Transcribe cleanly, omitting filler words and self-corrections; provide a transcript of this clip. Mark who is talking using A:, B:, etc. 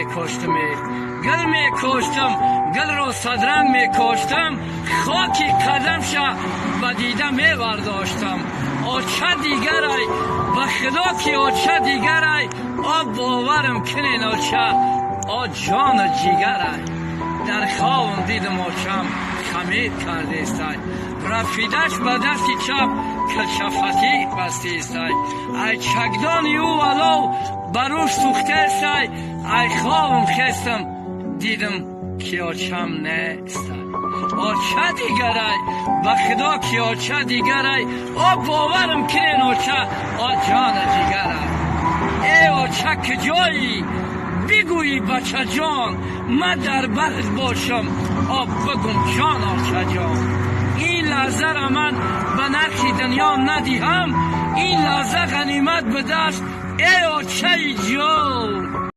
A: میکشتم، گل میکشتم، گل رو صدرنگ میکشتم، خاکی قدمشا به دیده میبرداشتم. آچه دیگرای به خدا که آچه دیگرای آب باورم کنین آچه آ جان جیگرای. در خوابم دیدم آچم خمید کرده استای، رفیدش به دست چپ کلشفتی بسته استای. ای چکدانی او ولو بروش سوخته استای، ای خوابم خستم دیدم که آچم نه استای. آچه دیگرای به خدا که آچه دیگرای آب باورم کنین آچه آ جان جیگرای. ای آچه که جایی بگویی بچه جان، من در برت باشم آب بگم جان آچه جان. این لحظه را من به نرخی دنیا ندیهم، این لحظه غنیمت به دست ای آچه جان.